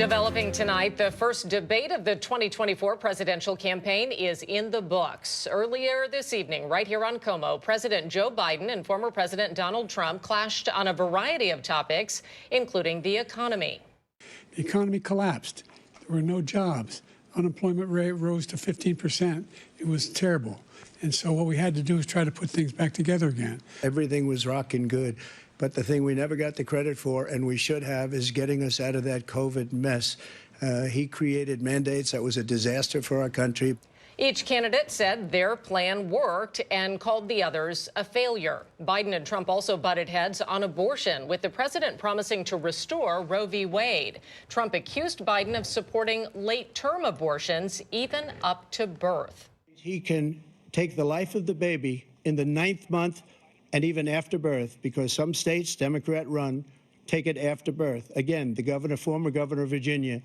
Developing tonight, the first debate of the 2024 presidential campaign is in the books. Earlier this evening, right here on KOMO, President Joe Biden and former President Donald Trump clashed on a variety of topics, including the economy. The economy collapsed. There were no jobs. Unemployment rate rose to 15%. It was terrible. And so what we had to do is try to put things back together again. Everything was rocking good. But the thing we never got the credit for, and we should have, is getting us out of that COVID mess. He created mandates that was a disaster for our country. Each candidate said their plan worked and called the others a failure. Biden and Trump also butted heads on abortion, with the president promising to restore Roe v. Wade. Trump accused Biden of supporting late-term abortions, even up to birth. He can take the life of the baby in the 9th month and even after birth, because some states, Democrat-run, take it after birth. Again, the former governor of Virginia,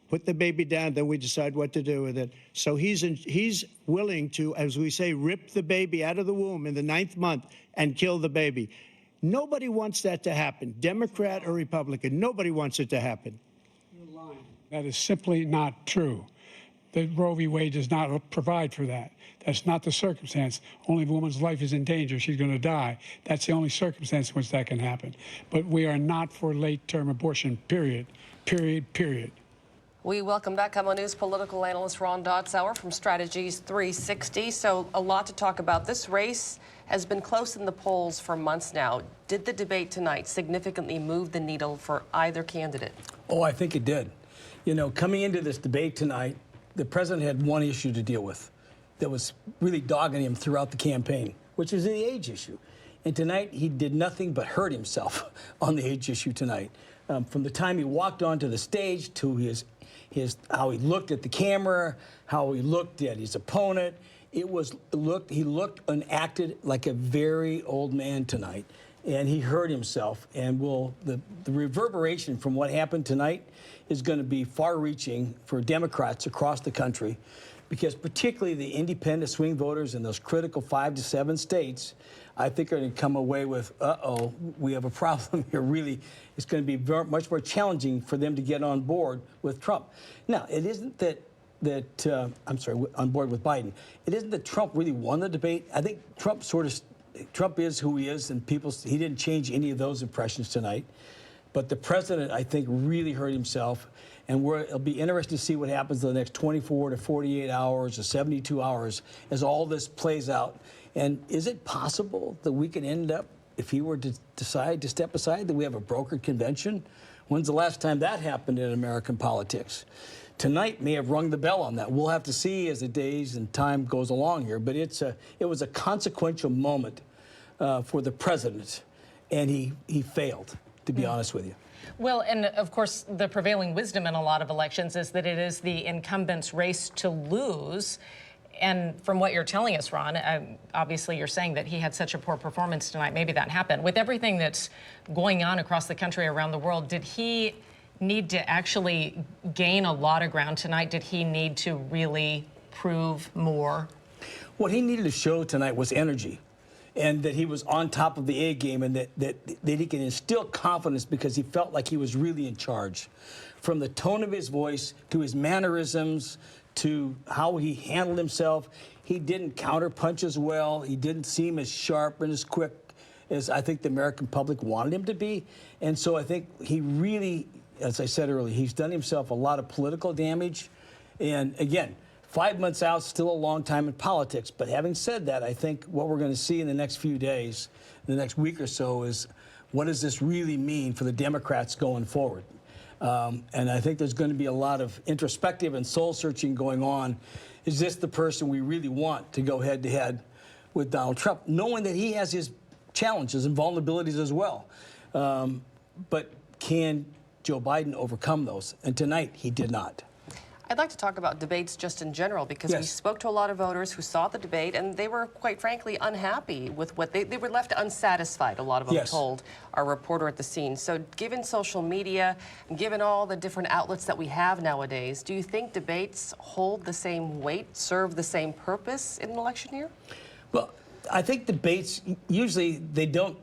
put the baby down, then we decide what to do with it. So he's willing to, as we say, rip the baby out of the womb in the 9th month and kill the baby. Nobody wants that to happen, Democrat or Republican. Nobody wants it to happen. You're lying. That is simply not true. The Roe v. Wade does not provide for that. That's not the circumstance. Only if a woman's life is in danger, she's going to die. That's the only circumstance in which that can happen. But we are not for late-term abortion, period, period, period. We welcome back KOMO News political analyst Ron Dotzauer from Strategies 360. So a lot to talk about. This race has been close in the polls for months now. Did the debate tonight significantly move the needle for either candidate? Oh, I think it did. You know, coming into this debate tonight, the president had one issue to deal with that was really dogging him throughout the campaign, which is the age issue. And tonight, he did nothing but hurt himself on the age issue tonight. From the time he walked onto the stage to how he looked at the camera, how he looked at his opponent, he looked and acted like a very old man tonight. And he hurt himself. And the reverberation from what happened tonight is going to be far-reaching for Democrats across the country, because particularly the independent swing voters in those critical 5 to 7 states, I think are going to come away with, uh-oh, we have a problem here. Really, it's going to be much more challenging for them to get on board with Trump. Now, it isn't on board with Biden. It isn't that Trump really won the debate. I think Trump is who he is, and he didn't change any of those impressions tonight. But the president, I think, really hurt himself, and it'll be interesting to see what happens in the next 24 to 48 hours or 72 hours as all this plays out. And is it possible that we can end up, if he were to decide to step aside, that we have a brokered convention? When's the last time that happened in American politics? Tonight may have rung the bell on that. We'll have to see as the days and time goes along here. But it was a consequential moment for the president, and he failed, to be honest with you. Well, and of course, the prevailing wisdom in a lot of elections is that it is the incumbent's race to lose. And from what you're telling us, Ron, obviously you're saying that he had such a poor performance tonight. Maybe that happened. With everything that's going on across the country, around the world, did he need to actually gain a lot of ground tonight? Did he need to really prove more? What he needed to show tonight was energy, and that he was on top of the A game, and that he can instill confidence because he felt like he was really in charge. From the tone of his voice to his mannerisms to how he handled himself, he didn't counterpunch as well. He didn't seem as sharp and as quick as I think the American public wanted him to be. And so I think he really, as I said earlier, he's done himself a lot of political damage. And again, 5 months out, still a long time in politics. But having said that, I think what we're going to see in the next few days, in the next week or so, is what does this really mean for the Democrats going forward? And I think there's going to be a lot of introspective and soul-searching going on. Is this the person we really want to go head-to-head with Donald Trump, knowing that he has his challenges and vulnerabilities as well? But can Joe Biden overcome those? And tonight, he did not. I'd like to talk about debates just in general, because we spoke to a lot of voters who saw the debate, and they were, quite frankly, unhappy with what they were left unsatisfied, a lot of them told our reporter at the scene. So given social media, and given all the different outlets that we have nowadays, do you think debates hold the same weight, serve the same purpose in an election year? Well, I think debates, usually they don't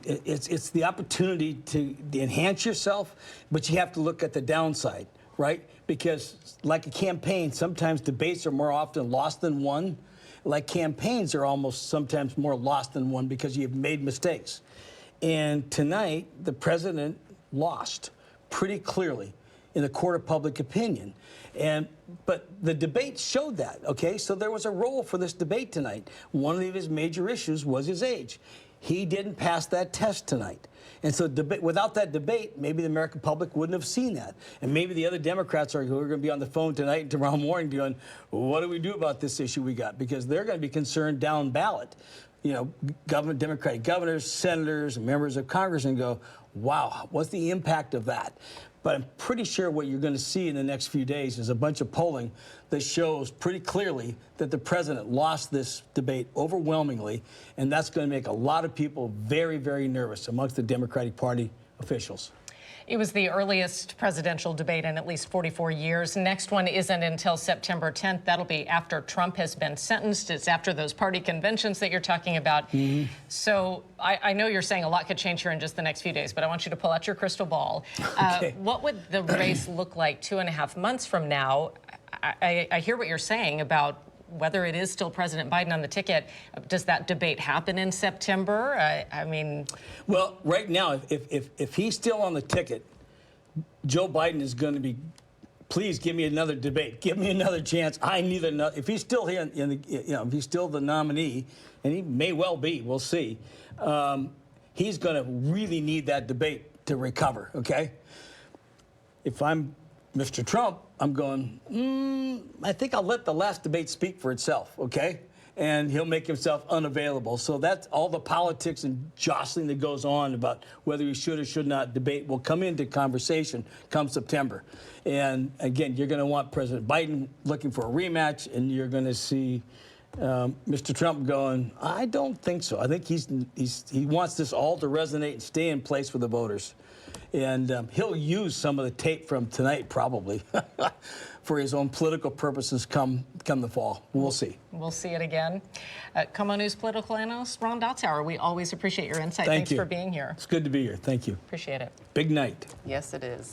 it's the opportunity to enhance yourself, but you have to look at the downside, right? Because like a campaign, sometimes debates are more often lost than won. Like campaigns are almost sometimes more lost than won because you've made mistakes. And tonight, the president lost pretty clearly in the court of public opinion. But the debate showed that, okay? So there was a role for this debate tonight. One of his major issues was his age. He didn't pass that test tonight. And so without that debate, maybe the American public wouldn't have seen that. And maybe the other Democrats who are going to be on the phone tonight and tomorrow morning going, what do we do about this issue we got? Because they're going to be concerned down ballot. You know, Democratic governors, senators, and members of Congress and go, wow, what's the impact of that? But I'm pretty sure what you're going to see in the next few days is a bunch of polling that shows pretty clearly that the president lost this debate overwhelmingly, and that's going to make a lot of people very, very nervous amongst the Democratic Party officials. It was the earliest presidential debate in at least 44 years. Next one isn't until September 10th. That'll be after Trump has been sentenced. It's after those party conventions that you're talking about. Mm-hmm. So I know you're saying a lot could change here in just the next few days, but I want you to pull out your crystal ball. Okay. What would the race look like 2.5 months from now? I hear what you're saying about whether it is still President Biden on the ticket. Does that debate happen in September? I mean... Well, right now, if he's still on the ticket, Joe Biden is going to be, please give me another debate. Give me another chance. I need another. If he's still here, if he's still the nominee, and he may well be, we'll see, he's going to really need that debate to recover, okay? If I'm Mr. Trump, I'm going, I think I'll let the last debate speak for itself, okay? And he'll make himself unavailable. So that's all the politics and jostling that goes on about whether he should or should not debate will come into conversation come September. And again, you're going to want President Biden looking for a rematch, and you're going to see Mr. Trump going, I don't think so. I think he wants this all to resonate and stay in place with the voters. And he'll use some of the tape from tonight, probably, for his own political purposes come the fall. We'll see. We'll see it again. KOMO News political analyst Ron Dotzauer, we always appreciate your insight. Thanks for being here. It's good to be here. Thank you. Appreciate it. Big night. Yes, it is.